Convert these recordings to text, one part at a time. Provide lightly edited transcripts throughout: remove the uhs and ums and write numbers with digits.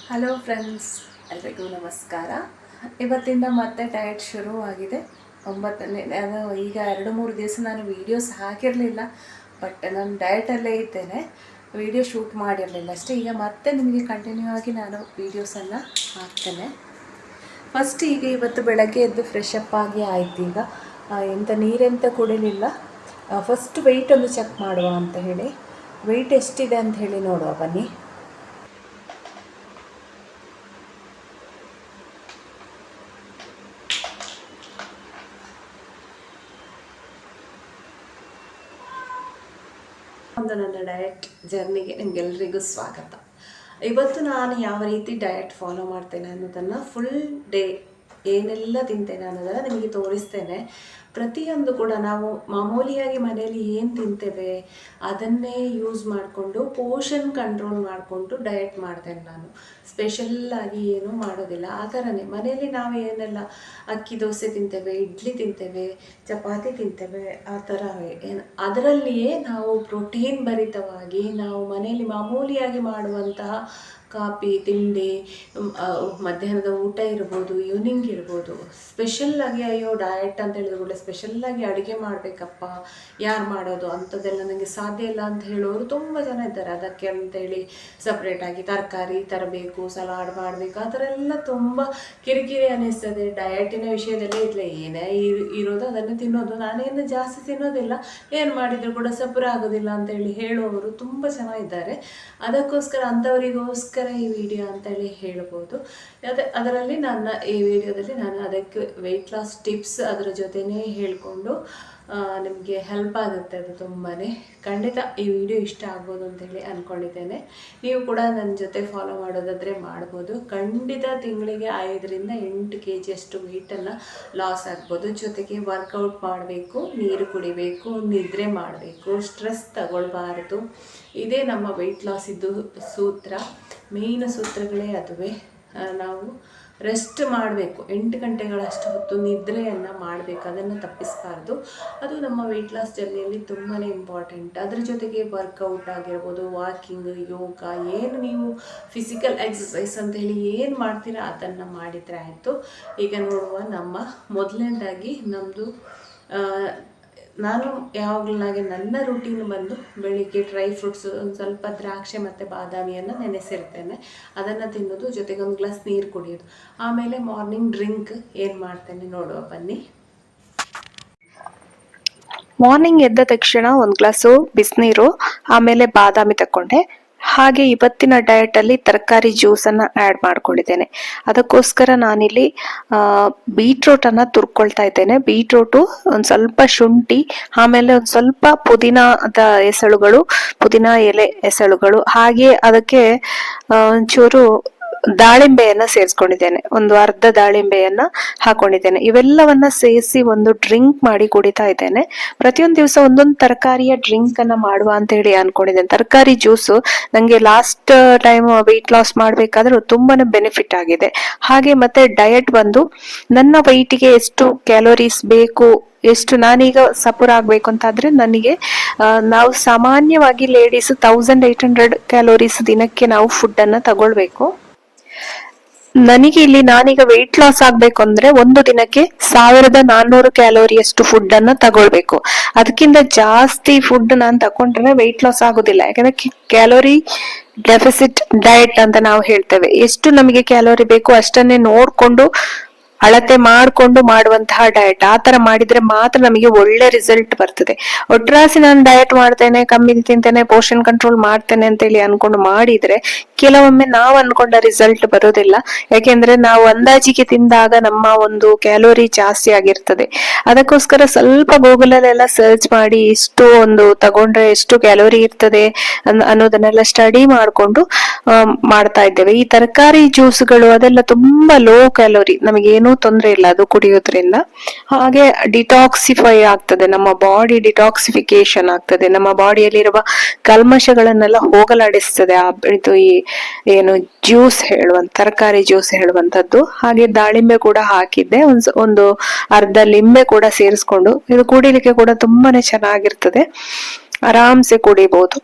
Hello friends, ಎಲ್ರಿಗೂ ನಮಸ್ಕಾರ. ಇವತ್ತಿಂದ ಮತ್ತೆ ಡಯಟ್ ಶುರುವಾಗಿದೆ. 9ನೇ ಅದು ಈಗ 2-3 ದಿವಸ ನಾನು ವೀಡಿಯೋಸ್ ಹಾಕಿರಲಿಲ್ಲ, ಬಟ್ ನಾನು ಡಯಟಲ್ಲೇ ಇದ್ದೇನೆ. ವೀಡಿಯೋ ಶೂಟ್ ಮಾಡಿರಲಿಲ್ಲ ಅಷ್ಟೇ. ಈಗ ಮತ್ತೆ ನಿಮಗೆ ಕಂಟಿನ್ಯೂ ಆಗಿ ನಾನು ವೀಡಿಯೋಸನ್ನು ಹಾಕ್ತೇನೆ. ಫಸ್ಟ್ ಇವತ್ತು ಬೆಳಗ್ಗೆ ಎದ್ದು ಫ್ರೆಶ್ ಅಪ್ ಆಗಿ ಆಯಿತು. ಈಗ ನೀರೆಂತ ಕುಡಿಲಿಲ್ಲ. ಫಸ್ಟ್ ವೆಯ್ಟ್ ಒಂದು ಚೆಕ್ ಮಾಡುವ ಅಂತ ಹೇಳಿ, ವೆಯ್ಟ್ ಎಷ್ಟಿದೆ ಅಂತ ಹೇಳಿ ನೋಡುವ ಬನ್ನಿ. ಒಂದು ನನ್ನ ಡಯಟ್ ಜರ್ನಿಗೆ ನಿಮಗೆಲ್ಲರಿಗೂ ಸ್ವಾಗತ. ಇವತ್ತು ನಾನು ಯಾವ ರೀತಿ ಡಯಟ್ ಫಾಲೋ ಮಾಡ್ತೇನೆ ಅನ್ನೋದನ್ನು, ಫುಲ್ ಡೇ ಏನೆಲ್ಲ ತಿಂತೇನೆ ಅನ್ನೋದನ್ನು ನಿಮಗೆ ತೋರಿಸ್ತೇನೆ. ಪ್ರತಿಯೊಂದು ಕೂಡ ನಾವು ಮಾಮೂಲಿಯಾಗಿ ಮನೆಯಲ್ಲಿ ಏನು ತಿಂತೇವೆ ಅದನ್ನೇ ಯೂಸ್ ಮಾಡಿಕೊಂಡು ಪೋರ್ಷನ್ ಕಂಟ್ರೋಲ್ ಮಾಡಿಕೊಂಡು ಡಯಟ್ ಮಾಡ್ತೇನೆ ನಾನು. ಸ್ಪೆಷಲ್ಲಾಗಿ ಏನೂ ಮಾಡೋದಿಲ್ಲ. ಆ ಥರನೇ ಮನೆಯಲ್ಲಿ ನಾವು ಏನೆಲ್ಲ ಅಕ್ಕಿ ದೋಸೆ ತಿಂತೇವೆ, ಇಡ್ಲಿ ತಿಂತೇವೆ, ಚಪಾತಿ ತಿಂತೇವೆ, ಆ ಥರ ಅದರಲ್ಲಿಯೇ ನಾವು ಪ್ರೋಟೀನ್ ಭರಿತವಾಗಿ ನಾವು ಮನೆಯಲ್ಲಿ ಮಾಮೂಲಿಯಾಗಿ ಮಾಡುವಂತಹ ಕಾಫಿ, ತಿಂಡಿ, ಮಧ್ಯಾಹ್ನದ ಊಟ ಇರ್ಬೋದು, ಈವ್ನಿಂಗ್ ಇರ್ಬೋದು, ಸ್ಪೆಷಲ್ಲಾಗಿ ಅಯ್ಯೋ ಡಯಟ್ ಅಂತ ಹೇಳಿದ್ರೆ ಕೂಡ ಸ್ಪೆಷಲ್ಲಾಗಿ ಅಡುಗೆ ಮಾಡಬೇಕಪ್ಪ, ಯಾರು ಮಾಡೋದು ಅಂಥದ್ದೆಲ್ಲ ನನಗೆ ಸಾಧ್ಯ ಇಲ್ಲ ಅಂತ ಹೇಳೋರು ತುಂಬ ಜನ ಇದ್ದಾರೆ. ಅದಕ್ಕೆ ಅಂತೇಳಿ ಸಪ್ರೇಟಾಗಿ ತರಕಾರಿ ತರಬೇಕು, ಸಲಾಡ್ ಮಾಡಬೇಕು, ಆ ಥರ ಎಲ್ಲ ತುಂಬ ಕಿರಿಕಿರಿ ಅನ್ನಿಸ್ತದೆ. ಡಯಟಿನ ವಿಷಯದಲ್ಲೇ ಇಲ್ಲ, ಏನೇ ಇರೋದು ಅದನ್ನು ತಿನ್ನೋದು, ನಾನೇನು ಜಾಸ್ತಿ ತಿನ್ನೋದಿಲ್ಲ, ಏನು ಮಾಡಿದರೂ ಕೂಡ ಸಪುರ ಆಗೋದಿಲ್ಲ ಅಂತೇಳಿ ಹೇಳುವವರು ತುಂಬ ಜನ ಇದ್ದಾರೆ. ಅದಕ್ಕೋಸ್ಕರ ಅಂಥವರಿಗೋಸ್ಕರ ಈ ವಿಡಿಯೋ ಅಂತೇಳಿ ಹೇಳ್ಬೋದು. ಅದರಲ್ಲಿ ಈ ವಿಡಿಯೋದಲ್ಲಿ ನಾನು ಅದಕ್ಕೆ ವೆಯ್ಟ್ ಲಾಸ್ ಟಿಪ್ಸ್ ಅದರ ಜೊತೆನೇ ಹೇಳಿಕೊಂಡು ನಿಮಗೆ ಹೆಲ್ಪ್ ಆಗುತ್ತೆ. ಅದು ತುಂಬಾ ಖಂಡಿತ ಈ ವಿಡಿಯೋ ಇಷ್ಟ ಆಗ್ಬೋದು ಅಂತೇಳಿ ಅಂದ್ಕೊಂಡಿದ್ದೇನೆ. ನೀವು ಕೂಡ ನನ್ನ ಜೊತೆ ಫಾಲೋ ಮಾಡೋದಾದರೆ ಮಾಡ್ಬೋದು. ಖಂಡಿತ ತಿಂಗಳಿಗೆ 5ರಿಂದ 8 kg ಅಷ್ಟು ವೆಯ್ಟನ್ನು ಲಾಸ್ ಆಗ್ಬೋದು. ಜೊತೆಗೆ ವರ್ಕೌಟ್ ಮಾಡಬೇಕು, ನೀರು ಕುಡಿಬೇಕು, ನಿದ್ರೆ ಮಾಡಬೇಕು, ಸ್ಟ್ರೆಸ್ ತಗೊಳ್ಬಾರ್ದು. ಇದೇ ನಮ್ಮ ವೆಯ್ಟ್ ಲಾಸ್ ಇದ್ದು ಸೂತ್ರ, ಮೇಯ್ನ್ ಸೂತ್ರಗಳೇ ಅದುವೇ. ನಾವು ರೆಸ್ಟ್ ಮಾಡಬೇಕು, 8 ಗಂಟೆಗಳಷ್ಟು ಹೊತ್ತು ನಿದ್ರೆಯನ್ನು ಮಾಡಬೇಕು, ಅದನ್ನು ತಪ್ಪಿಸಬಾರ್ದು. ಅದು ನಮ್ಮ ವೆಯ್ಟ್ ಲಾಸ್ ಜರ್ನಿಯಲ್ಲಿ ತುಂಬಾ ಇಂಪಾರ್ಟೆಂಟ್. ಅದ್ರ ಜೊತೆಗೆ ವರ್ಕೌಟ್ ಆಗಿರ್ಬೋದು, ವಾಕಿಂಗ್, ಯೋಗ, ಏನು ನೀವು ಫಿಸಿಕಲ್ ಎಕ್ಸಸೈಸ್ ಅಂತ ಹೇಳಿ ಏನು ಮಾಡ್ತೀರಾ ಅದನ್ನು ಮಾಡಿದರೆ ಆಯಿತು. ಈಗ ನೋಡುವ, ನಮ್ಮ ಮೊದಲನೇದಾಗಿ ನಮ್ಮದು ನಾನು ಯಾವಾಗಲಾಗೆ ನನ್ನ ರೂಟೀನ್ ಬಂದು ಬೆಳಿಗ್ಗೆ ಡ್ರೈ ಫ್ರೂಟ್ಸು, ಒಂದು ಸ್ವಲ್ಪ ದ್ರಾಕ್ಷಿ ಮತ್ತು ಬಾದಾಮಿಯನ್ನು ನೆನೆಸಿರ್ತೇನೆ, ಅದನ್ನು ತಿನ್ನೋದು, ಜೊತೆಗೆ ಒಂದು ಗ್ಲಾಸ್ ನೀರು ಕುಡಿಯೋದು. ಆಮೇಲೆ ಮಾರ್ನಿಂಗ್ ಡ್ರಿಂಕ್ ಏನು ಮಾಡ್ತೇನೆ ನೋಡುವ ಬನ್ನಿ. ಮಾರ್ನಿಂಗ್ ಎದ್ದ ತಕ್ಷಣ ಒಂದು ಗ್ಲಾಸು ಬಿಸಿನೀರು, ಆಮೇಲೆ ಬಾದಾಮಿ ತಗೊಂಡೆ. ಹಾಗೆ ಇವತ್ತಿನ ಡಯಟ್ ಅಲ್ಲಿ ತರಕಾರಿ ಜ್ಯೂಸ್ ಅನ್ನ ಆಡ್ ಮಾಡ್ಕೊಂಡಿದ್ದೇನೆ. ಅದಕ್ಕೋಸ್ಕರ ನಾನಿಲ್ಲಿ ಬೀಟ್ರೂಟ್ ಅನ್ನ ತುರ್ಕೊಳ್ತಾ ಇದ್ದೇನೆ. ಬೀಟ್ರೂಟು, ಒಂದ್ ಸ್ವಲ್ಪ ಶುಂಠಿ, ಆಮೇಲೆ ಒಂದ್ ಸ್ವಲ್ಪ ಪುದೀನಾದ ಎಸಳುಗಳು, ಪುದೀನಾ ಎಲೆ ಎಸಳುಗಳು, ಹಾಗೆ ಅದಕ್ಕೆ ಒಂಚೂರು ದಾಳಿಂಬೆಯನ್ನ ಸೇರಿಸ್ಕೊಂಡಿದ್ದೇನೆ. ಒಂದು ಅರ್ಧ ದಾಳಿಂಬೆಯನ್ನ ಹಾಕೊಂಡಿದ್ದೇನೆ. ಇವೆಲ್ಲವನ್ನ ಸೇರಿಸಿ ಒಂದು ಡ್ರಿಂಕ್ ಮಾಡಿ ಕುಡಿತಾ ಇದ್ದೇನೆ. ಪ್ರತಿಯೊಂದು ದಿವಸ ಒಂದೊಂದು ತರಕಾರಿಯ ಡ್ರಿಂಕ್ ಅನ್ನ ಮಾಡುವ ಅಂತ ಹೇಳಿ ಅನ್ಕೊಂಡಿದ್ದೇನೆ. ತರಕಾರಿ ಜ್ಯೂಸು ನಂಗೆ ಲಾಸ್ಟ್ ಟೈಮ್ ವೆಯ್ಟ್ ಲಾಸ್ ಮಾಡ್ಬೇಕಾದ್ರೂ ತುಂಬಾನೇ ಬೆನಿಫಿಟ್ ಆಗಿದೆ. ಹಾಗೆ ಮತ್ತೆ ಡಯಟ್ ಬಂದು ನನ್ನ ವೆಯ್ಟಿಗೆ ಎಷ್ಟು ಕ್ಯಾಲೋರೀಸ್ ಬೇಕು, ಎಷ್ಟು ನಾನೀಗ ಸಪುರ ಆಗ್ಬೇಕು ಅಂತಾದ್ರೆ ನನಗೆ ನಾವು ಸಾಮಾನ್ಯವಾಗಿ ಲೇಡೀಸ್ 1800 ಕ್ಯಾಲೋರೀಸ್ ದಿನಕ್ಕೆ ನಾವು ಫುಡ್ ಅನ್ನ ತಗೊಳ್ಬೇಕು. ನನಗೆ ಇಲ್ಲಿ ನಾನೀಗ ವೆಯ್ಟ್ ಲಾಸ್ ಆಗ್ಬೇಕು ಅಂದ್ರೆ ಒಂದು ದಿನಕ್ಕೆ 1400 ಕ್ಯಾಲೋರಿಯಷ್ಟು ಫುಡ್ ಅನ್ನ ತಗೊಳ್ಬೇಕು. ಅದಕ್ಕಿಂತ ಜಾಸ್ತಿ ಫುಡ್ ನಾನು ತಗೊಂಡ್ರೆ ವೆಯ್ಟ್ ಲಾಸ್ ಆಗೋದಿಲ್ಲ. ಯಾಕಂದ್ರೆ ಕ್ಯಾಲೋರಿ ಡೆಫಿಸಿಟ್ ಡಯಟ್ ಅಂತ ನಾವು ಹೇಳ್ತೇವೆ. ಎಷ್ಟು ನಮಗೆ ಕ್ಯಾಲೋರಿ ಬೇಕು ಅಷ್ಟನ್ನೇ ನೋಡ್ಕೊಂಡು ಅಳತೆ ಮಾಡಿಕೊಂಡು ಮಾಡುವಂತಹ ಡಯಟ್. ಆ ತರ ಮಾಡಿದ್ರೆ ಮಾತ್ರ ನಮಗೆ ಒಳ್ಳೆ ರಿಸಲ್ಟ್ ಬರ್ತದೆ. ಒಟ್ರಾಸಿ ನಾನು ಡಯಟ್ ಮಾಡ್ತೇನೆ, ಕಮ್ಮಿ ತಿಂತೇನೆ, ಪೋರ್ಷನ್ ಕಂಟ್ರೋಲ್ ಮಾಡ್ತೇನೆ ಅಂತ ಹೇಳಿ ಅನ್ಕೊಂಡು ಮಾಡಿದ್ರೆ ಕೆಲವೊಮ್ಮೆ ನಾವು ಅನ್ಕೊಂಡ ರಿಸಲ್ಟ್ ಬರೋದಿಲ್ಲ. ಯಾಕೆಂದ್ರೆ ನಾವು ಅಂದಾಜಿಗೆ ತಿಂದಾಗ ನಮ್ಮ ಒಂದು ಕ್ಯಾಲೋರಿ ಜಾಸ್ತಿ ಆಗಿರ್ತದೆ. ಅದಕ್ಕೋಸ್ಕರ ಸ್ವಲ್ಪ ಗೂಗಲ್ ಅಲ್ಲೆಲ್ಲ ಸರ್ಚ್ ಮಾಡಿ ಇಷ್ಟು ಒಂದು ತಗೊಂಡ್ರೆ ಎಷ್ಟು ಕ್ಯಾಲೋರಿ ಇರ್ತದೆ ಅನ್ನೋದನ್ನೆಲ್ಲ ಸ್ಟಡಿ ಮಾಡ್ಕೊಂಡು ಮಾಡ್ತಾ ಇದ್ದೇವೆ. ಈ ತರಕಾರಿ ಜ್ಯೂಸ್ಗಳು ಅದೆಲ್ಲ ತುಂಬಾ ಲೋ ಕ್ಯಾಲೋರಿ, ನಮಗೇನೂ ತೊಂದರೆ ಇಲ್ಲ ಅದು ಕುಡಿಯೋದ್ರಿಂದ. ಹಾಗೆ ಡಿಟಾಕ್ಸಿಫೈ ಆಗ್ತದೆ, ನಮ್ಮ ಬಾಡಿ ಡಿಟಾಕ್ಸಿಫಿಕೇಶನ್ ಆಗ್ತದೆ, ನಮ್ಮ ಬಾಡಿಯಲ್ಲಿರುವ ಕಲ್ಮಶಗಳನ್ನೆಲ್ಲ ಹೋಗಲಾಡಿಸ್ತದೆ ಇದು ಏನು ಜ್ಯೂಸ್ ತರಕಾರಿ ಜ್ಯೂಸ್ ಹೇಳುವಂತದ್ದು. ಹಾಗೆ ದಾಳಿಂಬೆ ಕೂಡ ಹಾಕಿದ್ದೆ, ಒಂದು ಅರ್ಧ ಲಿಂಬೆ ಕೂಡ ಸೇರಿಸ್ಕೊಂಡು. ಇದು ಕುಡಿಲಿಕ್ಕೆ ಕೂಡ ತುಂಬಾನೇ ಚೆನ್ನಾಗಿರ್ತದೆ, ಆರಾಮ್ಸೆ ಕುಡಿಬಹುದು.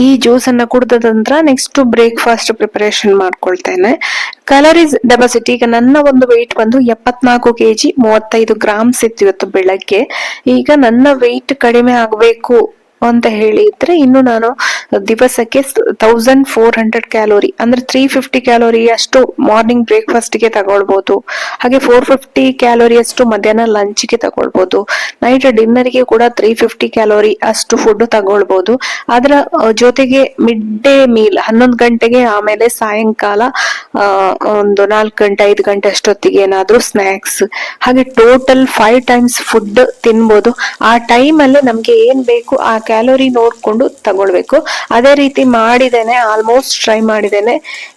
ಈ ಜ್ಯೂಸ್ ಅನ್ನ ಕುಡ್ದ ನಂತರ ನೆಕ್ಸ್ಟ್ ಬ್ರೇಕ್ಫಾಸ್ಟ್ ಪ್ರಿಪರೇಷನ್ ಮಾಡ್ಕೊಳ್ತೇನೆ. ಕ್ಯಾಲರೀಸ್ ಡೆಪಾಸಿಟ್, ಈಗ ನನ್ನ ಒಂದು ವೆಯ್ಟ್ ಬಂದು 74 kg 35 ಗ್ರಾಮ್ಸ್ ಇತ್ತು ಇವತ್ತು ಬೆಳಗ್ಗೆ. ಈಗ ನನ್ನ ವೆಯ್ಟ್ ಕಡಿಮೆ ಆಗ್ಬೇಕು ಅಂತ ಹೇಳಿದ್ರೆ ಇನ್ನು ನಾನು ದಿವಸಕ್ಕೆ 1400 ಕ್ಯಾಲೋರಿ ಅಂದ್ರೆ 350 ಕ್ಯಾಲೋರಿ ಅಷ್ಟು ಮಾರ್ನಿಂಗ್ ಬ್ರೇಕ್ಫಾಸ್ಟ್ ಗೆ ತಗೊಳ್ಬಹುದು. ಹಾಗೆ 450 ಕ್ಯಾಲೋರಿ ಅಷ್ಟು ಮಧ್ಯಾಹ್ನ ಲಂಚ್ ಗೆ ತಗೊಳ್ಬಹುದು. ನೈಟ್ ಡಿನ್ನರ್ ಗೆ ಕೂಡ 350 ಕ್ಯಾಲೋರಿ ಅಷ್ಟು ಫುಡ್ ತಗೊಳ್ಬಹುದು. ಅದರ ಜೊತೆಗೆ ಮಿಡ್ ಡೇ ಮೀಲ್ 11 ಗಂಟೆಗೆ, ಆಮೇಲೆ ಸಾಯಂಕಾಲ ಒಂದು 4 ಗಂಟೆ 5 ಗಂಟೆ ಅಷ್ಟೊತ್ತಿಗೆ ಏನಾದ್ರೂ ಸ್ನಾಕ್ಸ್, ಹಾಗೆ ಟೋಟಲ್ 5 ಟೈಮ್ಸ್ ಫುಡ್ ತಿನ್ಬೋದು. ಆ ಟೈಮ್ ಅಲ್ಲಿ ನಮ್ಗೆ ಏನ್ ಬೇಕು ಆ ಕ್ಯಾಲೋರಿ ನೋಡ್ಕೊಂಡು ತಗೊಳ್ಬೇಕು. ಅದೇ ರೀತಿ ಮಾಡಿದ್ದೇನೆ, ಆಲ್ಮೋಸ್ಟ್ ಟ್ರೈ ಮಾಡಿದ್ದೇನೆ.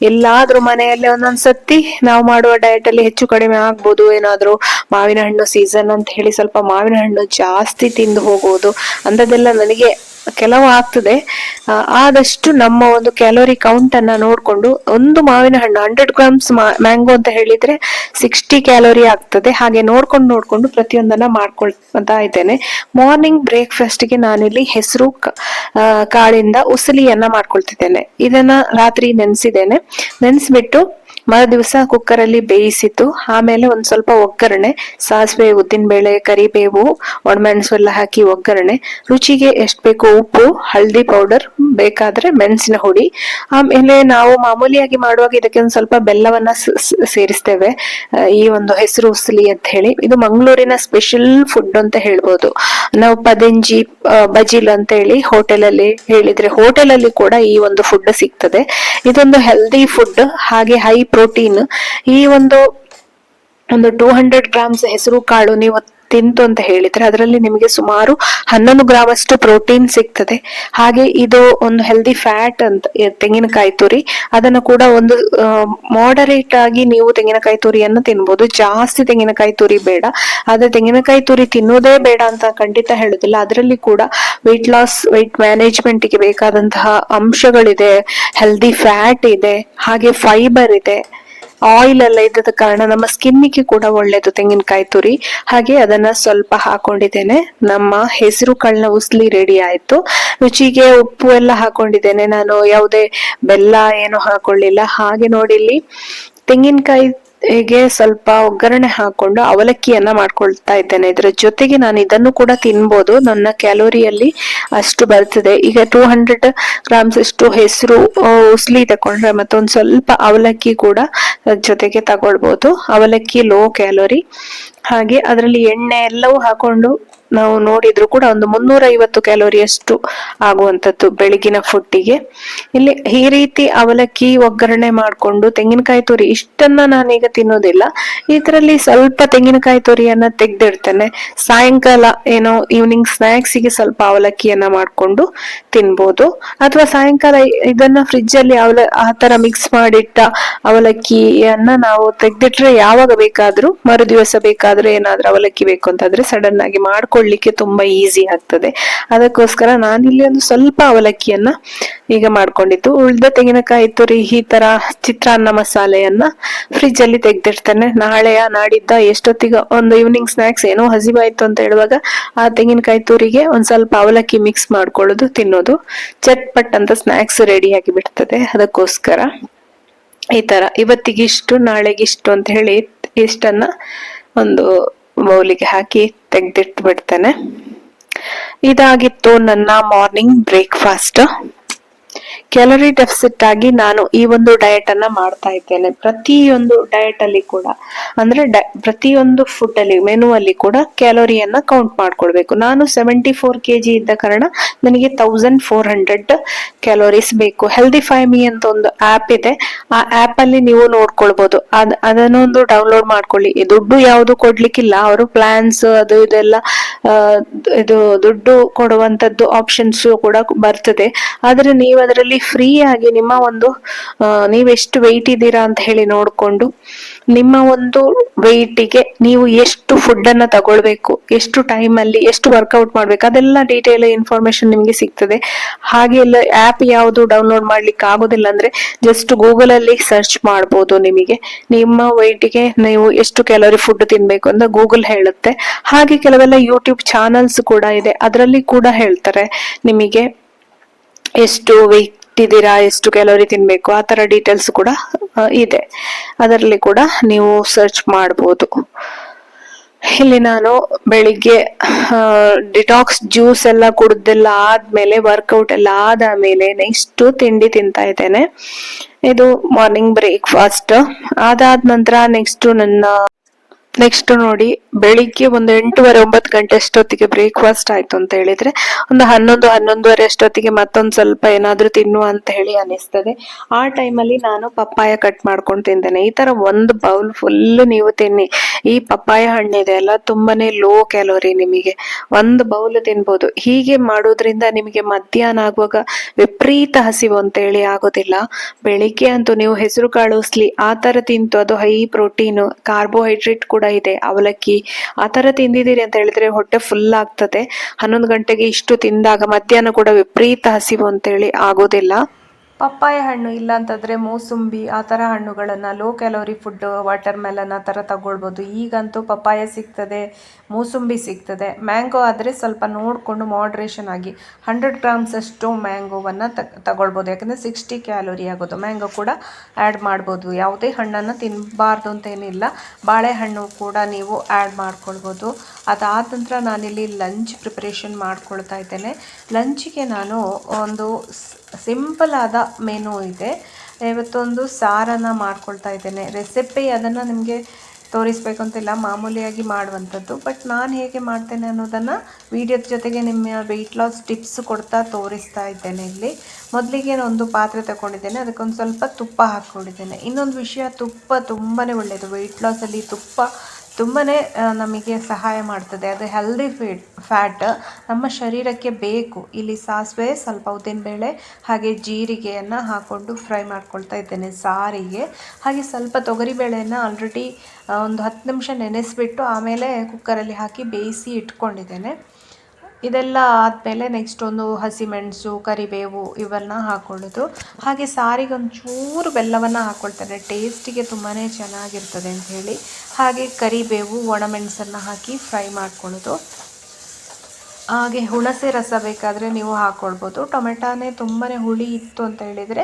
ಎಲ್ಲಾದ್ರೂ ಮನೆಯಲ್ಲಿ ಒಂದೊಂದ್ಸತಿ ನಾವು ಮಾಡುವ ಡಯಟ್ ಅಲ್ಲಿ ಹೆಚ್ಚು ಕಡಿಮೆ ಆಗ್ಬೋದು. ಏನಾದ್ರೂ ಮಾವಿನ ಹಣ್ಣು ಸೀಸನ್ ಅಂತ ಹೇಳಿ ಸ್ವಲ್ಪ ಮಾವಿನ ಹಣ್ಣು ಜಾಸ್ತಿ ತಿಂದು ಹೋಗುವುದು ಅಂತದೆಲ್ಲ ನನಗೆ ಕೆಲವು ಆಗ್ತದೆ. ಆದಷ್ಟು ನಮ್ಮ ಒಂದು ಕ್ಯಾಲೋರಿ ಕೌಂಟ್ ಅನ್ನ ನೋಡ್ಕೊಂಡು, ಒಂದು ಮಾವಿನ ಹಣ್ಣು 100 ಗ್ರಾಮ್ಸ್ ಮ್ಯಾಂಗೋ ಅಂತ ಹೇಳಿದ್ರೆ 60 ಕ್ಯಾಲೋರಿ ಆಗ್ತದೆ. ಹಾಗೆ ನೋಡ್ಕೊಂಡು ಪ್ರತಿಯೊಂದನ್ನ ಮಾಡ್ಕೊಳ್ತಾ ಇದ್ದೇನೆ. ಮಾರ್ನಿಂಗ್ ಬ್ರೇಕ್ಫಾಸ್ಟ್ ಗೆ ನಾನಿಲ್ಲಿ ಹೆಸರು ಕಾಳಿಂದ ಉಸಲಿಯನ್ನ ಮಾಡ್ಕೊಳ್ತಿದ್ದೇನೆ. ಇದನ್ನ ರಾತ್ರಿ ನೆನೆಸ್ಬಿಟ್ಟು ಮರುದಿವಸ ಕುಕ್ಕರ್ ಅಲ್ಲಿ ಬೇಯಿಸಿತ್ತು. ಆಮೇಲೆ ಒಂದ್ ಸ್ವಲ್ಪ ಒಗ್ಗರಣೆ, ಸಾಸಿವೆ, ಉದ್ದಿನ ಬೇಳೆ, ಕರಿಬೇವು, ಒಣಮೆಣಸು ಎಲ್ಲ ಹಾಕಿ ಒಗ್ಗರಣೆ, ರುಚಿಗೆ ಎಷ್ಟು ಬೇಕು ಉಪ್ಪು, ಹಳದಿ ಪೌಡರ್, ಬೇಕಾದ್ರೆ ಮೆಣಸಿನ ಹುಡಿ. ಆಮೇಲೆ ನಾವು ಮಾಮೂಲಿಯಾಗಿ ಮಾಡುವಾಗ ಇದಕ್ಕೆ ಒಂದ್ ಸ್ವಲ್ಪ ಬೆಲ್ಲವನ್ನ ಸೇರಿಸ್ತೇವೆ. ಈ ಒಂದು ಹೆಸರು ಉಸಲಿ ಅಂತ ಹೇಳಿ ಇದು ಮಂಗಳೂರಿನ ಸ್ಪೆಷಲ್ ಫುಡ್ ಅಂತ ಹೇಳ್ಬೋದು. ನಾವು ಪದಂಜಿ, ಬಜಿಲ್ ಅಂತ ಹೇಳಿ ಹೋಟೆಲ್ ಅಲ್ಲಿ ಕೂಡ ಈ ಒಂದು ಫುಡ್ ಸಿಗ್ತದೆ. ಇದೊಂದು ಹೆಲ್ದಿ ಫುಡ್, ಹಾಗೆ ಹೈ ಪ್ರೋಟೀನ್. ಈ ಒಂದು 200 ಗ್ರಾಮ್ಸ್ ಹೆಸರು ಕಾಳು ನೀವು ತಿಂತು ಅಂತ ಹೇಳಿದ್ರೆ ಅದರಲ್ಲಿ ನಿಮಗೆ ಸುಮಾರು 11 ಗ್ರಾಮ್ ಅಷ್ಟು ಪ್ರೋಟೀನ್ ಸಿಗ್ತದೆ. ಹಾಗೆ ಇದು ಒಂದು ಹೆಲ್ದಿ ಫ್ಯಾಟ್ ಅಂತ ತೆಂಗಿನಕಾಯಿ ತುರಿ, ಅದನ್ನು ಕೂಡ ಒಂದು ಮಾಡರೇಟ್ ಆಗಿ ನೀವು ತೆಂಗಿನಕಾಯಿ ತುರಿಯನ್ನು ತಿನ್ಬೋದು. ಜಾಸ್ತಿ ತೆಂಗಿನಕಾಯಿ ತುರಿ ಬೇಡ. ಆದ್ರೆ ತೆಂಗಿನಕಾಯಿ ತುರಿ ತಿನ್ನೋದೇ ಬೇಡ ಅಂತ ಖಂಡಿತ ಹೇಳುದಿಲ್ಲ. ಅದರಲ್ಲಿ ಕೂಡ ವೆಯ್ಟ್ ಲಾಸ್, ವೆಯ್ಟ್ ಮ್ಯಾನೇಜ್ಮೆಂಟ್ ಗೆ ಬೇಕಾದಂತಹ ಅಂಶಗಳಿದೆ, ಹೆಲ್ದಿ ಫ್ಯಾಟ್ ಇದೆ, ಹಾಗೆ ಫೈಬರ್ ಇದೆ, ಆಯಿಲ್ ಎಲ್ಲ ಇದ್ದದ ಕಾರಣ ನಮ್ಮ ಸ್ಕಿನ್ನಿಗೆ ಕೂಡ ಒಳ್ಳೇದು ತೆಂಗಿನಕಾಯಿ ತುರಿ. ಹಾಗೆ ಅದನ್ನ ಸ್ವಲ್ಪ ಹಾಕೊಂಡಿದ್ದೇನೆ. ನಮ್ಮ ಹೆಸರು ಕಾಳಿನ ಉಸ್ಲಿ ರೆಡಿ ಆಯ್ತು. ರುಚಿಗೆ ಉಪ್ಪು ಎಲ್ಲ ಹಾಕೊಂಡಿದ್ದೇನೆ ನಾನು, ಯಾವುದೇ ಬೆಲ್ಲ ಏನು ಹಾಕೊಳ್ಳಿಲ್ಲ. ಹಾಗೆ ನೋಡಿ ಇಲ್ಲಿ ತೆಂಗಿನಕಾಯಿಗೆ ಸ್ವಲ್ಪ ಒಗ್ಗರಣೆ ಹಾಕೊಂಡು ಅವಲಕ್ಕಿಯನ್ನ ಮಾಡ್ಕೊಳ್ತಾ ಇದ್ದೇನೆ. ಇದರ ಜೊತೆಗೆ ನಾನು ಇದನ್ನು ಕೂಡ ತಿನ್ಬೋದು, ನನ್ನ ಕ್ಯಾಲೋರಿಯಲ್ಲಿ ಅಷ್ಟು ಬರ್ತದೆ. ಈಗ 200 ಗ್ರಾಮ್ಸ್ ಅಷ್ಟು ಹೆಸರು ಉಸ್ಲಿ ತಕೊಂಡ್ರೆ ಮತ್ತೊಂದು ಸ್ವಲ್ಪ ಅವಲಕ್ಕಿ ಕೂಡ ಜೊತೆಗೆ ತಗೊಳ್ಬಹುದು. ಅವಲಕ್ಕಿ ಲೋ ಕ್ಯಾಲೋರಿ. ಹಾಗೆ ಅದರಲ್ಲಿ ಎಣ್ಣೆ ಎಲ್ಲವೂ ಹಾಕೊಂಡು ನಾವು ನೋಡಿದ್ರು ಕೂಡ ಒಂದು 350 ಕ್ಯಾಲೋರಿ ಅಷ್ಟು ಆಗುವಂತದ್ದು ಬೆಳಗಿನ ಫುಡ್ಡಿಗೆ. ಇಲ್ಲಿ ಈ ರೀತಿ ಅವಲಕ್ಕಿ ಒಗ್ಗರಣೆ ಮಾಡ್ಕೊಂಡು ತೆಂಗಿನಕಾಯಿ ತುರಿ ಇಷ್ಟನ್ನ ನಾನೀಗ ತಿನ್ನೋದಿಲ್ಲ. ಇದರಲ್ಲಿ ಸ್ವಲ್ಪ ತೆಂಗಿನಕಾಯಿ ತುರಿಯನ್ನ ತೆಗ್ದಿಡ್ತೇನೆ. ಸಾಯಂಕಾಲ ಏನೋ ಈವ್ನಿಂಗ್ ಸ್ನಾಕ್ಸ್ ಗೆ ಸ್ವಲ್ಪ ಅವಲಕ್ಕಿಯನ್ನ ಮಾಡ್ಕೊಂಡು ತಿನ್ಬೋದು. ಅಥವಾ ಸಾಯಂಕಾಲ ಇದನ್ನ ಫ್ರಿಜ್ ಅಲ್ಲಿ ಆ ತರ ಮಿಕ್ಸ್ ಮಾಡಿಟ್ಟ ಅವಲಕ್ಕಿಯನ್ನ ನಾವು ತೆಗ್ದಿಟ್ರೆ ಯಾವಾಗ ಬೇಕಾದ್ರೂ, ಮರುದಿವಸ ಬೇಕಾದ್ರೂ ಏನಾದ್ರೂ ಅವಲಕ್ಕಿ ಬೇಕು ಅಂತಂದ್ರೆ ಸಡನ್ ಆಗಿ ಮಾಡ್ಕೊಳ್ಳಿಕ್ಕೆ ತುಂಬಾ ಈಸಿ ಆಗ್ತದೆ. ಅದಕ್ಕೋಸ್ಕರ ನಾನಿಲ್ಲಿ ಒಂದು ಸ್ವಲ್ಪ ಅವಲಕ್ಕಿಯನ್ನ ಈಗ ಮಾಡ್ಕೊಂಡಿದ್ದು. ಉಳ್ದ ತೆಂಗಿನಕಾಯಿ ತುರಿ ಈ ತರ ಚಿತ್ರಾನ್ನ ಮಸಾಲೆಯನ್ನ ಫ್ರಿಜ್ ಅಲ್ಲಿ ತೆಗ್ದಿಡ್ತೇನೆ. ನಾಳೆಯ ನಾಡಿದ್ದ ಎಷ್ಟೊತ್ತಿಗೆ ಒಂದು ಈವ್ನಿಂಗ್ ಸ್ನಾಕ್ಸ್ ಏನೋ ಹಸಿವಾಯ್ತು ಅಂತ ಹೇಳುವಾಗ ಆ ತೆಂಗಿನಕಾಯಿ ತುರಿಗೆ ಒಂದ್ ಸ್ವಲ್ಪ ಅವಲಕ್ಕಿ ಮಿಕ್ಸ್ ಮಾಡ್ಕೊಳ್ಳೋದು, ತಿನ್ನೋದು, ಚಟ್ಪಟ್ ಅಂತ ಸ್ನಾಕ್ಸ್ ರೆಡಿ ಆಗಿ ಬಿಡ್ತದೆ. ಅದಕ್ಕೋಸ್ಕರ ಈ ತರ ಇವತ್ತಿಗಿಷ್ಟು ನಾಳೆಗಿಷ್ಟು ಅಂತ ಹೇಳಿ ಇಷ್ಟನ್ನ ಒಂದು ಬೌಲಿಗೆ ಹಾಕಿ ತೆಗ್ದಿಟ್ಟು ಬಿಡ್ತೇನೆ. ಇದಾಗಿತ್ತು ನನ್ನ ಮಾರ್ನಿಂಗ್ ಬ್ರೇಕ್ಫಾಸ್ಟ್. ಕ್ಯಾಲರಿ ಡೆಫಿಸಿಟ್ ಆಗಿ ನಾನು ಈ ಒಂದು ಡಯಟ್ ಅನ್ನ ಮಾಡ್ತಾ ಇದ್ದೇನೆ. ಪ್ರತಿಯೊಂದು ಡಯಟ್ ಅಲ್ಲಿ ಕೂಡ ಅಂದ್ರೆ ಪ್ರತಿಯೊಂದು ಫುಡ್ ಅಲ್ಲಿ ಮೆನು ಅಲ್ಲಿ ಕೂಡ ಕ್ಯಾಲೋರಿಯನ್ನ ಕೌಂಟ್ ಮಾಡ್ಕೊಳ್ಬೇಕು. ನಾನು 74 kg ಇದ್ದ ಕಾರಣ ನನಗೆ 1400 ಕ್ಯಾಲೋರೀಸ್ ಬೇಕು. ಹೆಲ್ದಿ ಫೈಮಿ ಅಂತ ಒಂದು ಆಪ್ ಇದೆ, ಆ ಆಪ್ ಅಲ್ಲಿ ನೀವು ನೋಡ್ಕೊಳ್ಬಹುದು. ಅದನ್ನೊಂದು ಡೌನ್ಲೋಡ್ ಮಾಡ್ಕೊಳ್ಳಿ. ದುಡ್ಡು ಯಾವುದು ಕೊಡ್ಲಿಕ್ಕಿಲ್ಲ, ಅವರು ಪ್ಲಾನ್ಸ್ ಅದು ಇದೆಲ್ಲ ಇದು ದುಡ್ಡು ಕೊಡುವಂತದ್ದು ಆಪ್ಷನ್ಸ್ ಕೂಡ ಬರ್ತದೆ. ಆದ್ರೆ ನೀವು ಅದರಲ್ಲಿ ಫ್ರೀ ಆಗಿ ನಿಮ್ಮ ಒಂದು ನೀವೆಷ್ಟು ವೆಯ್ಟ್ ಇದ್ದೀರಾ ಅಂತ ಹೇಳಿ ನೋಡ್ಕೊಂಡು ನಿಮ್ಮ ಒಂದು ವೆಯ್ಟಿಗೆ ನೀವು ಎಷ್ಟು ಫುಡ್ ಅನ್ನ ತಗೊಳ್ಬೇಕು, ಎಷ್ಟು ಟೈಮ್ ಅಲ್ಲಿ ಎಷ್ಟು ವರ್ಕೌಟ್ ಮಾಡ್ಬೇಕು, ಅದೆಲ್ಲ ಡೀಟೇಲ್ ಇನ್ಫಾರ್ಮೇಶನ್ ನಿಮ್ಗೆ ಸಿಗ್ತದೆ. ಹಾಗೆ ಎಲ್ಲ ಆಪ್ ಯಾವುದು ಡೌನ್ಲೋಡ್ ಮಾಡ್ಲಿಕ್ಕೆ ಆಗೋದಿಲ್ಲ ಅಂದ್ರೆ ಜಸ್ಟ್ ಗೂಗಲ್ ಅಲ್ಲಿ ಸರ್ಚ್ ಮಾಡ್ಬೋದು. ನಿಮಗೆ ನಿಮ್ಮ ವೆಯ್ಟಿಗೆ ನೀವು ಎಷ್ಟು ಕ್ಯಾಲೋರಿ ಫುಡ್ ತಿನ್ಬೇಕು ಅಂತ ಗೂಗಲ್ ಹೇಳುತ್ತೆ. ಹಾಗೆ ಕೆಲವೆಲ್ಲ ಯೂಟ್ಯೂಬ್ ಚಾನಲ್ಸ್ ಕೂಡ ಇದೆ, ಅದರಲ್ಲಿ ಕೂಡ ಹೇಳ್ತಾರೆ ನಿಮಗೆ ಎಷ್ಟು ವೆಯ್ಟ್ ಇದ್ದೀರಾ, ಎಷ್ಟು ಕ್ಯಾಲೋರಿ ತಿನ್ಬೇಕು, ಆ ತರ ಡೀಟೇಲ್ಸ್ ಕೂಡ ಇದೆ. ಅದರಲ್ಲಿ ಕೂಡ ನೀವು ಸರ್ಚ್ ಮಾಡ್ಬೋದು. ಇಲ್ಲಿ ನಾನು ಬೆಳಿಗ್ಗೆ ಡಿಟಾಕ್ಸ್ ಜ್ಯೂಸ್ ಎಲ್ಲ ಕುಡ್ದೆಲ್ಲ ಆದ್ಮೇಲೆ, ವರ್ಕೌಟ್ ಎಲ್ಲ ಆದ್ಮೇಲೆ ನೆಕ್ಸ್ಟ್ ತಿಂಡಿ ತಿಂತಾ ಇದ್ದೇನೆ. ಇದು ಮಾರ್ನಿಂಗ್ ಬ್ರೇಕ್ಫಾಸ್ಟ್. ಅದಾದ ನಂತರ ನೆಕ್ಸ್ಟ್ ನೋಡಿ, ಬೆಳಿಗ್ಗೆ ಒಂದು 8:30 9 ಗಂಟೆ ಅಷ್ಟೊತ್ತಿಗೆ ಬ್ರೇಕ್ಫಾಸ್ಟ್ ಆಯ್ತು ಅಂತ ಹೇಳಿದ್ರೆ, ಒಂದು 11 ಅಷ್ಟೊತ್ತಿಗೆ ಮತ್ತೊಂದ್ ಸ್ವಲ್ಪ ಏನಾದ್ರೂ ತಿನ್ನುವ ಅಂತ ಹೇಳಿ ಅನಿಸ್ತದೆ. ಆ ಟೈಮಲ್ಲಿ ನಾನು ಪಪ್ಪಾಯ ಕಟ್ ಮಾಡ್ಕೊಂಡು ತಿಂತೇನೆ. ಈ ತರ ಒಂದು ಬೌಲ್ ಫುಲ್ ನೀವು ತಿನ್ನಿ. ಈ ಪಪ್ಪಾಯ ಹಣ್ಣಿದೆ ಅಲ್ಲ, ತುಂಬಾನೇ ಲೋ ಕ್ಯಾಲೋರಿ, ನಿಮಗೆ ಒಂದು ಬೌಲ್ ತಿನ್ಬೋದು. ಹೀಗೆ ಮಾಡೋದ್ರಿಂದ ನಿಮಗೆ ಮಧ್ಯಾಹ್ನ ಆಗುವಾಗ ವಿಪರೀತ ಹಸಿವು ಅಂತ ಹೇಳಿ ಆಗೋದಿಲ್ಲ. ಬೆಳಿಗ್ಗೆ ಅಂತೂ ನೀವು ಹೆಸರು ಕಾಳು ಉಸ್ಲಿ ಆ ತರ ತಿಂತು, ಅದು ಹೈ ಪ್ರೋಟೀನ್, ಕಾರ್ಬೋಹೈಡ್ರೇಟ್ ಕೂಡ ಇದೆ, ಅವಲಕ್ಕಿ ಆ ತರ ತಿಂದಿದ್ದೀರಿ ಅಂತ ಹೇಳಿದ್ರೆ ಹೊಟ್ಟೆ ಫುಲ್ ಆಗ್ತದೆ. 11 ಗಂಟೆಗೆ ಇಷ್ಟು ತಿಂದಾಗ ಮಧ್ಯಾಹ್ನ ಕೂಡ ವಿಪರೀತ ಹಸಿವು ಅಂತ ಹೇಳಿ ಆಗೋದಿಲ್ಲ. ಪಪ್ಪಾಯ ಹಣ್ಣು ಇಲ್ಲ ಅಂತಂದ್ರೆ ಮೂಸುಂಬಿ ಆ ಥರ ಹಣ್ಣುಗಳನ್ನ, low calorie food, water melon ಆ ಥರ ತಗೊಳ್ಬೋದು. ಈಗಂತೂ ಪಪ್ಪಾಯ ಸಿಗ್ತದೆ, ಮೂಸುಂಬಿ ಸಿಗ್ತದೆ. ಮ್ಯಾಂಗೋ ಆದರೆ ಸ್ವಲ್ಪ ನೋಡಿಕೊಂಡು ಮಾಡ್ರೇಷನ್ ಆಗಿ 100 ಗ್ರಾಮ್ಸ್ ಅಷ್ಟು ಮ್ಯಾಂಗೋವನ್ನು ತಗೊಳ್ಬೋದು. ಯಾಕಂದರೆ 60 ಕ್ಯಾಲೋರಿ ಆಗೋದು. ಮ್ಯಾಂಗೋ ಕೂಡ ಆ್ಯಡ್ ಮಾಡ್ಬೋದು. ಯಾವುದೇ ಹಣ್ಣನ್ನು ತಿನ್ನಬಾರ್ದು ಅಂತ ಏನಿಲ್ಲ. ಬಾಳೆಹಣ್ಣು ಕೂಡ ನೀವು ಆ್ಯಡ್ ಮಾಡ್ಕೊಳ್ಬೋದು. ಅದಾದ ನಂತರ ನಾನಿಲ್ಲಿ ಲಂಚ್ ಪ್ರಿಪರೇಷನ್ ಮಾಡ್ಕೊಳ್ತಾ ಇದ್ದೇನೆ. ಲಂಚಿಗೆ ನಾನು ಒಂದು ಸಿಂಪಲ್ ಆದ ಮೆನು ಇದೆ. ಇವತ್ತೊಂದು ಸಾರನ್ನು ಮಾಡ್ಕೊಳ್ತಾ ಇದ್ದೇನೆ. ರೆಸಿಪಿ ಅದನ್ನು ನಿಮಗೆ ತೋರಿಸ್ಬೇಕು ಅಂತಿಲ್ಲ, ಮಾಮೂಲಿಯಾಗಿ ಮಾಡುವಂಥದ್ದು. ಬಟ್ ನಾನು ಹೇಗೆ ಮಾಡ್ತೇನೆ ಅನ್ನೋದನ್ನು ವಿಡಿಯೋದ ಜೊತೆಗೆ ನಿಮ್ಮ ವೆಯ್ಟ್ ಲಾಸ್ ಟಿಪ್ಸ್ ಕೊಡ್ತಾ ತೋರಿಸ್ತಾ ಇದ್ದೇನೆ. ಇಲ್ಲಿ ಮೊದಲಿಗೆ ಒಂದು ಪಾತ್ರೆ ತಗೊಂಡಿದ್ದೇನೆ, ಅದಕ್ಕೊಂದು ಸ್ವಲ್ಪ ತುಪ್ಪ ಹಾಕ್ಕೊಂಡಿದ್ದೇನೆ. ಇನ್ನೊಂದು ವಿಷಯ, ತುಪ್ಪ ತುಂಬಾ ಒಳ್ಳೆಯದು. ವೆಯ್ಟ್ ಲಾಸಲ್ಲಿ ತುಪ್ಪ ತುಂಬಾ ನಮಗೆ ಸಹಾಯ ಮಾಡ್ತದೆ. ಅದು ಹೆಲ್ದಿ ಫ್ಯಾಟ್ ನಮ್ಮ ಶರೀರಕ್ಕೆ ಬೇಕು. ಇಲ್ಲಿ ಸಾಸಿವೆ, ಸ್ವಲ್ಪ ಉದ್ದಿನಬೇಳೆ ಹಾಗೆ ಜೀರಿಗೆಯನ್ನು ಹಾಕ್ಕೊಂಡು ಫ್ರೈ ಮಾಡ್ಕೊಳ್ತಾ ಇದ್ದೇನೆ ಸಾರಿಗೆ. ಹಾಗೆ ಸ್ವಲ್ಪ ತೊಗರಿಬೇಳೆಯನ್ನು ಆಲ್ರೆಡಿ ಒಂದು 10 ನಿಮಿಷ ನೆನೆಸಿಬಿಟ್ಟು ಆಮೇಲೆ ಕುಕ್ಕರಲ್ಲಿ ಹಾಕಿ ಬೇಯಿಸಿ ಇಟ್ಕೊಂಡಿದ್ದೇನೆ. ಇದೆಲ್ಲ ಆದಮೇಲೆ ನೆಕ್ಸ್ಟ್ ಒಂದು ಹಸಿಮೆಣಸು, ಕರಿಬೇವು ಇವೆಲ್ಲ ಹಾಕ್ಕೊಳ್ಳೋದು. ಹಾಗೆ ಸಾರಿಗೆ ಒಂಚೂರು ಬೆಲ್ಲವನ್ನು ಹಾಕ್ಕೊಳ್ತೇನೆ, ಟೇಸ್ಟಿಗೆ ತುಂಬಾ ಚೆನ್ನಾಗಿರ್ತದೆ ಅಂತ ಹೇಳಿ. ಹಾಗೆ ಕರಿಬೇವು, ಒಣಮೆಣಸನ್ನು ಹಾಕಿ ಫ್ರೈ ಮಾಡ್ಕೊಳ್ಳೋದು. ಹಾಗೆ ಹುಣಸೆ ರಸ ಬೇಕಾದರೆ ನೀವು ಹಾಕ್ಕೊಳ್ಬೋದು. ಟೊಮೆಟೊನೇ ತುಂಬಾ ಹುಳಿ ಇತ್ತು ಅಂತ ಹೇಳಿದರೆ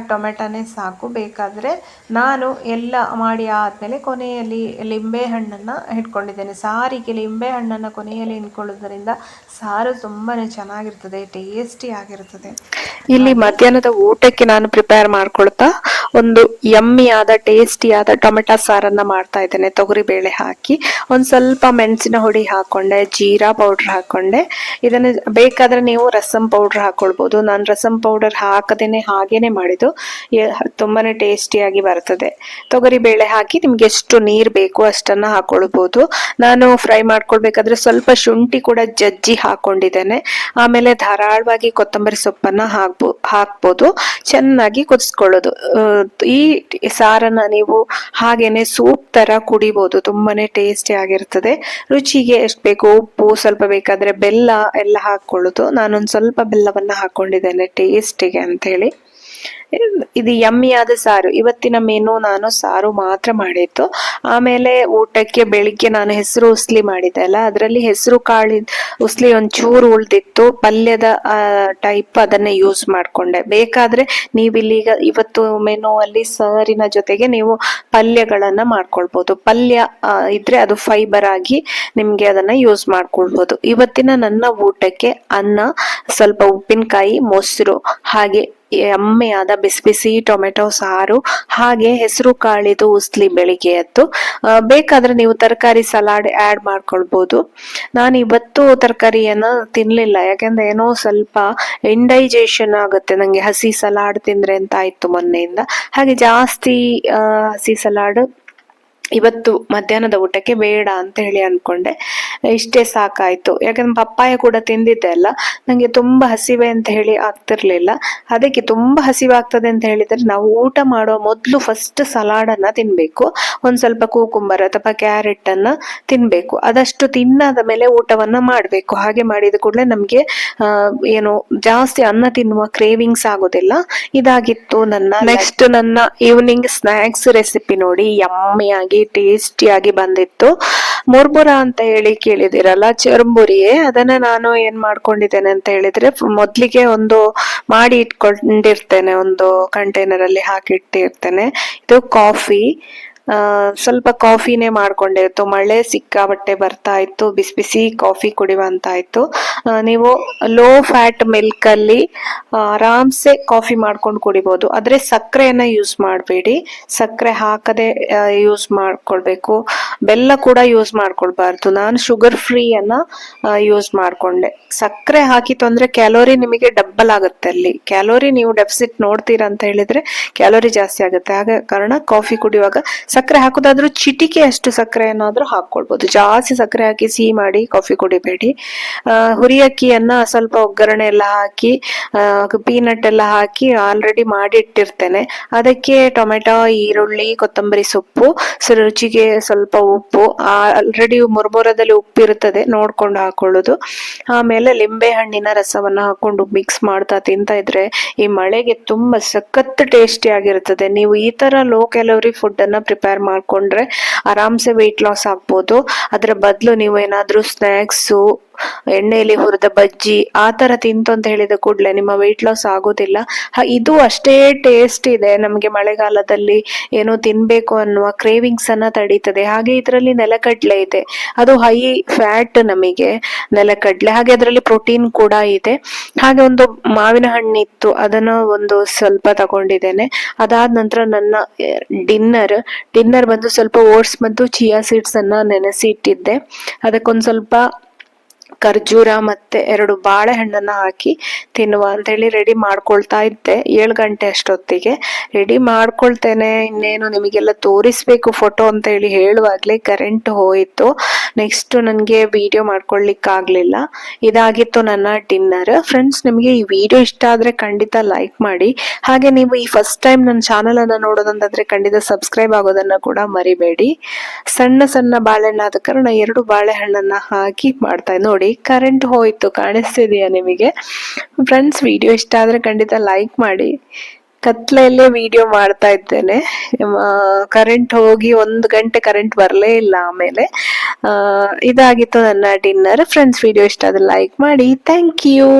ಟೊಮೆಟೊನೇ ಸಾಕು. ಬೇಕಾದರೆ ನಾನು ಎಲ್ಲ ಮಾಡಿ ಆದಮೇಲೆ ಕೊನೆಯಲ್ಲಿ ಲಿಂಬೆ ಹಣ್ಣನ್ನು ಇಟ್ಕೊಂಡಿದ್ದೇನೆ. ಸಾರಿಗೆ ಲಿಂಬೆ ಹಣ್ಣನ್ನು ಕೊನೆಯಲ್ಲಿ ಇಟ್ಕೊಳ್ಳೋದ್ರಿಂದ ಸಾರು ತುಂಬಾ ಚೆನ್ನಾಗಿರ್ತದೆ, ಟೇಸ್ಟಿ ಆಗಿರ್ತದೆ. ಇಲ್ಲಿ ಮಧ್ಯಾಹ್ನದ ಊಟಕ್ಕೆ ನಾನು ಪ್ರಿಪೇರ್ ಮಾಡ್ಕೊಳ್ತಾ ಒಂದು ಯಮ್ಮಿಯಾದ ಟೇಸ್ಟಿಯಾದ ಟೊಮೆಟೊ ಸಾರನ್ನ ಮಾಡ್ತಾ ಇದ್ದೇನೆ. ತೊಗರಿಬೇಳೆ ಹಾಕಿ ಒಂದು ಸ್ವಲ್ಪ ಮೆಣಸಿನ ಹುಡಿ ಹಾಕೊಂಡೆ, ಜೀರಾ ಪೌಡರ್ ಹಾಕೊಂಡೆ. ಇದನ್ನು ಬೇಕಾದ್ರೆ ನೀವು ರಸಂ ಪೌಡರ್ ಹಾಕೊಳ್ಬೋದು. ನಾನು ರಸಂ ಪೌಡರ್ ಹಾಕದೇನೆ ಹಾಗೇನೆ ಮಾಡಿದ್ದು, ತುಂಬಾನೇ ಟೇಸ್ಟಿಯಾಗಿ ಬರ್ತದೆ. ತೊಗರಿಬೇಳೆ ಹಾಕಿ ನಿಮ್ಗೆ ಎಷ್ಟು ನೀರು ಬೇಕು ಅಷ್ಟನ್ನ ಹಾಕೊಳ್ಬೋದು. ನಾನು ಫ್ರೈ ಮಾಡ್ಕೊಳ್ಬೇಕಾದ್ರೆ ಸ್ವಲ್ಪ ಶುಂಠಿ ಕೂಡ ಜಜ್ಜಿ ಹಾಕೊಂಡಿದ್ದೇನೆ. ಆಮೇಲೆ ಧಾರಾಳವಾಗಿ ಕೊತ್ತಂಬರಿ ಸೊಪ್ಪನ್ನ ಹಾಕ್ಬೋದು. ಚೆನ್ನಾಗಿ ಕುದಿಸ್ಕೊಳ್ಳೋದು. ಈ ಸಾರನ್ನ ನೀವು ಹಾಗೇನೆ ಸೂಪ್ ತರ ಕುಡಿಬಹುದು. ತುಂಬಾನೇ ಟೇಸ್ಟಿ ಆಗಿರ್ತದೆ. ರುಚಿಗೆ ಎಷ್ಟು ಬೇಕು ಉಪ್ಪು, ಸ್ವಲ್ಪ ಬೇಕಾದ್ರೆ ಬೆಲ್ಲ ಎಲ್ಲ ಹಾಕೊಳ್ಳೋದು. ನಾನೊಂದು ಸ್ವಲ್ಪ ಬೆಲ್ಲವನ್ನ ಹಾಕೊಂಡಿದ್ದೇನೆ ಟೇಸ್ಟಿಗೆ ಅಂತ ಹೇಳಿ. ಇದು ಯಮ್ಮಿಯಾದ ಸಾರು. ಇವತ್ತಿನ ಮೆನು ನಾನು ಸಾರು ಮಾತ್ರ ಮಾಡಿದ್ದು. ಆಮೇಲೆ ಊಟಕ್ಕೆ ಬೆಳಿಗ್ಗೆ ನಾನು ಹೆಸರು ಉಸ್ಲಿ ಮಾಡಿದ್ದೆ ಅಲ್ಲ, ಅದರಲ್ಲಿ ಹೆಸರು ಕಾಳು ಉಸ್ಲಿ ಒಂಚೂರು ಉಳ್ದಿತ್ತು, ಪಲ್ಯದ ಟೈಪ್ ಅದನ್ನೇ ಯೂಸ್ ಮಾಡ್ಕೊಂಡೆ. ಬೇಕಾದ್ರೆ ನೀವಿಲ್ಲೀಗ ಇವತ್ತು ಮೆನು ಅಲ್ಲಿ ಸಾರಿನ ಜೊತೆಗೆ ನೀವು ಪಲ್ಯಗಳನ್ನ ಮಾಡ್ಕೊಳ್ಬಹುದು. ಪಲ್ಯ ಇದ್ರೆ ಅದು ಫೈಬರ್ ಆಗಿ ನಿಮ್ಗೆ ಅದನ್ನ ಯೂಸ್ ಮಾಡ್ಕೊಳ್ಬಹುದು. ಇವತ್ತಿನ ನನ್ನ ಊಟಕ್ಕೆ ಅನ್ನ, ಸ್ವಲ್ಪ ಉಪ್ಪಿನಕಾಯಿ, ಮೊಸರು, ಹಾಗೆ ಎಮ್ಮೆಯಾದ ಬಿಸಿ ಬಿಸಿ ಟೊಮೆಟೊ ಸಾರು, ಹಾಗೆ ಹೆಸರು ಕಾಳಿದು ಉಸ್ಲಿ ಬೆಳಿಗ್ಗೆಯದ್ದು. ಬೇಕಾದ್ರೆ ನೀವು ತರಕಾರಿ ಸಲಾಡ್ ಆಡ್ ಮಾಡ್ಕೊಳ್ಬಹುದು. ನಾನು ಇವತ್ತು ತರಕಾರಿಯನ್ನ ತಿನ್ಲಿಲ್ಲ, ಯಾಕಂದ್ರೆ ಏನೋ ಸ್ವಲ್ಪ ಇಂಡೈಜೇಷನ್ ಆಗುತ್ತೆ ನಂಗೆ ಹಸಿ ಸಲಾಡ್ ತಿಂದ್ರೆ ಅಂತ ಆಯ್ತು ಮೊನ್ನೆಯಿಂದ. ಹಾಗೆ ಜಾಸ್ತಿ ಹಸಿ ಸಲಾಡ್ ಇವತ್ತು ಮಧ್ಯಾಹ್ನದ ಊಟಕ್ಕೆ ಬೇಡ ಅಂತ ಹೇಳಿ ಅನ್ಕೊಂಡೆ. ಇಷ್ಟೇ ಸಾಕಾಯ್ತು. ಯಾಕಂದ್ರೆ ಪಪ್ಪಾಯ ಕೂಡ ತಿಂದಿದ್ದೆ ಅಲ್ಲ, ನಂಗೆ ತುಂಬಾ ಹಸಿವೆ ಅಂತ ಹೇಳಿ ಆಗ್ತಿರ್ಲಿಲ್ಲ. ಅದಕ್ಕೆ ತುಂಬಾ ಹಸಿವಾಗ್ತದೆ ಅಂತ ಹೇಳಿದ್ರೆ ನಾವು ಊಟ ಮಾಡೋ ಮೊದಲು ಫಸ್ಟ್ ಸಲಾಡ್ ಅನ್ನ ತಿನ್ಬೇಕು. ಒಂದ್ ಸ್ವಲ್ಪ ಕೂಕುಂಬರ್ ಅಥವಾ ಕ್ಯಾರೆಟ್ ಅನ್ನ ತಿನ್ಬೇಕು. ಅದಷ್ಟು ತಿನ್ನಾದ ಮೇಲೆ ಊಟವನ್ನ ಮಾಡ್ಬೇಕು. ಹಾಗೆ ಮಾಡಿದ ಕೂಡಲೇ ನಮ್ಗೆ ಏನು ಜಾಸ್ತಿ ಅನ್ನ ತಿನ್ನುವ ಕ್ರೇವಿಂಗ್ಸ್ ಆಗೋದಿಲ್ಲ. ಇದಾಗಿತ್ತು ನನ್ನ ನೆಕ್ಸ್ಟ್ ನನ್ನ ಈವ್ನಿಂಗ್ ಸ್ನಾಕ್ಸ್ ರೆಸಿಪಿ. ನೋಡಿ, ಯಮ್ಮಿಯಾಗಿ ಟೇಸ್ಟಿಯಾಗಿ ಬಂದಿತ್ತು. ಮುರ್ಮುರ ಅಂತ ಹೇಳಿ ಕೇಳಿದಿರಲ್ಲ, ಚರ್ಮುರಿಯೇ. ಅದನ್ನ ನಾನು ಏನ್ ಮಾಡ್ಕೊಂಡಿದ್ದೇನೆ ಅಂತ ಹೇಳಿದ್ರೆ, ಮೊದ್ಲಿಗೆ ಒಂದು ಮಾಡಿ ಇಟ್ಕೊಂಡಿರ್ತೇನೆ, ಒಂದು ಕಂಟೈನರ್ ಅಲ್ಲಿ ಹಾಕಿಟ್ಟಿರ್ತೇನೆ. ಇದು ಕಾಫಿ, ಸ್ವಲ್ಪ ಕಾಫಿನೇ ಮಾಡ್ಕೊಂಡಿತ್ತು. ಮಳೆ ಸಿಕ್ಕಾಬಟ್ಟೆ ಬರ್ತಾ ಇತ್ತು, ಬಿಸಿ ಬಿಸಿ ಕಾಫಿ ಕುಡಿಯುವಂತಾಯ್ತು. ನೀವು ಲೋ ಫ್ಯಾಟ್ ಮಿಲ್ಕ್ ಅಲ್ಲಿ ಆರಾಮ್ಸೆ ಕಾಫಿ ಮಾಡ್ಕೊಂಡು ಕುಡಿಬಹುದು. ಆದ್ರೆ ಸಕ್ಕರೆಯನ್ನ ಯೂಸ್ ಮಾಡಬೇಡಿ, ಸಕ್ಕರೆ ಹಾಕದೆ ಯೂಸ್ ಮಾಡ್ಕೊಳ್ಬೇಕು. ಬೆಲ್ಲ ಕೂಡ ಯೂಸ್ ಮಾಡ್ಕೊಳ್ಬಾರ್ದು. ನಾನು ಶುಗರ್ ಫ್ರೀ ಅನ್ನ ಯೂಸ್ ಮಾಡ್ಕೊಂಡೆ. ಸಕ್ಕರೆ ಹಾಕಿತ್ತು ಅಂದ್ರೆ ಕ್ಯಾಲೋರಿ ನಿಮಗೆ ಡಬ್ಬಲ್ ಆಗುತ್ತೆ. ಅಲ್ಲಿ ಕ್ಯಾಲೋರಿ ನೀವು ಡೆಫಿಸಿಟ್ ನೋಡ್ತೀರಾ ಅಂತ ಹೇಳಿದ್ರೆ ಕ್ಯಾಲೋರಿ ಜಾಸ್ತಿ ಆಗುತ್ತೆ. ಆಗ ಕಾರಣ ಕಾಫಿ ಕುಡಿಯುವಾಗ ಸಕ್ಕರೆ ಹಾಕೋದಾದ್ರೂ ಚಿಟಿಕೆ ಅಷ್ಟು ಸಕ್ಕರೆ ಏನಾದ್ರೂ ಹಾಕೊಳ್ಬಹುದು. ಜಾಸ್ತಿ ಸಕ್ಕರೆ ಹಾಕಿ ಸಿಹಿ ಮಾಡಿ ಕಾಫಿ ಕುಡಿಬೇಡಿ. ಹುರಿಯಕ್ಕಿಯನ್ನ ಸ್ವಲ್ಪ ಒಗ್ಗರಣೆ ಎಲ್ಲ ಹಾಕಿ, ಪೀನಟ್ ಎಲ್ಲ ಹಾಕಿ ಆಲ್ರೆಡಿ ಮಾಡಿ ಇಟ್ಟಿರ್ತೇನೆ. ಅದಕ್ಕೆ ಟೊಮೆಟೊ, ಈರುಳ್ಳಿ, ಕೊತ್ತಂಬರಿ ಸೊಪ್ಪು, ರುಚಿಗೆ ಸ್ವಲ್ಪ ಉಪ್ಪು, ಆಲ್ರೆಡಿ ಮುರ್ಮುರದಲ್ಲಿ ಉಪ್ಪಿರುತ್ತದೆ ನೋಡ್ಕೊಂಡು ಹಾಕೊಳ್ಳೋದು. ಆಮೇಲೆ ಲಿಂಬೆ ಹಣ್ಣಿನ ರಸವನ್ನ ಹಾಕೊಂಡು ಮಿಕ್ಸ್ ಮಾಡ್ತಾ ತಿಂತಾ ಇದ್ರೆ ಈ ಮಳೆಗೆ ತುಂಬಾ ಸಖತ್ ಟೇಸ್ಟಿ ಆಗಿರ್ತದೆ. ನೀವು ಈ ತರ ಲೋ ಕ್ಯಾಲೋರಿ ಫುಡ್ ಅನ್ನ ಪ್ರಿಪೇರ್ ಮಾಡ್ಕೊಂಡ್ರೆ ಆರಾಮ್ಸೆ ವೆಯ್ಟ್ ಲಾಸ್ ಆಗ್ಬೋದು. ಅದ್ರ ಬದಲು ನೀವು ಏನಾದ್ರೂ ಸ್ನಾಕ್ಸು, ಎಣ್ಣೆಯಲ್ಲಿ ಹುರಿದ ಬಜ್ಜಿ ಆ ತರ ತಿಂತು ಅಂತ ಹೇಳಿದ ಕೂಡಲೇ ನಿಮ್ಮ ವೆಯ್ಟ್ ಲಾಸ್ ಆಗೋದಿಲ್ಲ. ಇದು ಅಷ್ಟೇ ಟೇಸ್ಟ್ ಇದೆ. ನಮಗೆ ಮಳೆಗಾಲದಲ್ಲಿ ಏನೋ ತಿನ್ಬೇಕು ಅನ್ನುವ ಕ್ರೇವಿಂಗ್ಸ್ ಅನ್ನ ತಡೀತದೆ. ಹಾಗೆ ಇದರಲ್ಲಿ ನೆಲಗಡ್ಲೆ ಇದೆ, ಅದು ಹೈ ಫ್ಯಾಟ್ ನಮಗೆ ನೆಲಗಡ್ಲೆ. ಹಾಗೆ ಅದರಲ್ಲಿ ಪ್ರೋಟೀನ್ ಕೂಡ ಇದೆ. ಹಾಗೆ ಒಂದು ಮಾವಿನ ಹಣ್ಣಿತ್ತು, ಅದನ್ನ ಒಂದು ಸ್ವಲ್ಪ ತಗೊಂಡಿದ್ದೇನೆ. ಅದಾದ ನಂತರ ನನ್ನ ಡಿನ್ನರ್ ಬಂದು ಸ್ವಲ್ಪ ಓಟ್ಸ್ ಮತ್ತು ಚಿಯಾ ಸೀಡ್ಸ್ ಅನ್ನ ನೆನೆಸಿ ಇಟ್ಟಿದ್ದೆ. ಅದಕ್ಕೊಂದು ಸ್ವಲ್ಪ ಖರ್ಜೂರ ಮತ್ತೆ 2 ಬಾಳೆಹಣ್ಣನ್ನ ಹಾಕಿ ತಿನ್ನುವ ಅಂತ ಹೇಳಿ ರೆಡಿ ಮಾಡ್ಕೊಳ್ತಾ ಇದ್ದೆ. 7 ಗಂಟೆ ಅಷ್ಟೊತ್ತಿಗೆ ರೆಡಿ ಮಾಡ್ಕೊಳ್ತೇನೆ. ಇನ್ನೇನು ನಿಮಗೆಲ್ಲ ತೋರಿಸ್ಬೇಕು ಫೋಟೋ ಅಂತ ಹೇಳಿ ಹೇಳುವಾಗ್ಲೇ ಕರೆಂಟ್ ಹೋಯಿತು. ನೆಕ್ಸ್ಟ್ ನನಗೆ ವಿಡಿಯೋ ಮಾಡ್ಕೊಳ್ಲಿಕ್ಕೆ ಆಗ್ಲಿಲ್ಲ. ಇದಾಗಿತ್ತು ನನ್ನ ಡಿನ್ನರ್. ಫ್ರೆಂಡ್ಸ್, ನಿಮಗೆ ಈ ವಿಡಿಯೋ ಇಷ್ಟ ಆದ್ರೆ ಖಂಡಿತ ಲೈಕ್ ಮಾಡಿ. ಹಾಗೆ ನೀವು ಈ ಫಸ್ಟ್ ಟೈಮ್ ನನ್ನ ಚಾನಲ್ ಅನ್ನ ನೋಡೋದಂತಾದ್ರೆ ಖಂಡಿತ ಸಬ್ಸ್ಕ್ರೈಬ್ ಆಗೋದನ್ನ ಕೂಡ ಮರಿಬೇಡಿ. ಸಣ್ಣ ಸಣ್ಣ ಬಾಳೆಹಣ್ಣು ಆದ ಕಾರಣ 2 ಬಾಳೆಹಣ್ಣನ್ನ ಹಾಕಿ ಮಾಡ್ತಾ ನೋಡಿ. ಕರೆಂಟ್ ಹೋಯ್ತು, ಕಾಣಿಸ್ತಿದೆಯಾ ನಿಮಗೆ? ಫ್ರೆಂಡ್ಸ್, ವಿಡಿಯೋ ಇಷ್ಟ ಆದ್ರೆ ಖಂಡಿತ ಲೈಕ್ ಮಾಡಿ. ಕತ್ಲೆಯಲ್ಲೇ ವಿಡಿಯೋ ಮಾಡ್ತಾ ಇದ್ದೇನೆ. ಕರೆಂಟ್ ಹೋಗಿ 1 ಗಂಟೆ ಕರೆಂಟ್ ಬರಲೇ ಇಲ್ಲ. ಆಮೇಲೆ ಇದಾಗಿತ್ತು ನನ್ನ ಡಿನ್ನರ್. ಫ್ರೆಂಡ್ಸ್, ವಿಡಿಯೋ ಇಷ್ಟ ಆದ್ರೆ ಲೈಕ್ ಮಾಡಿ. Thank you.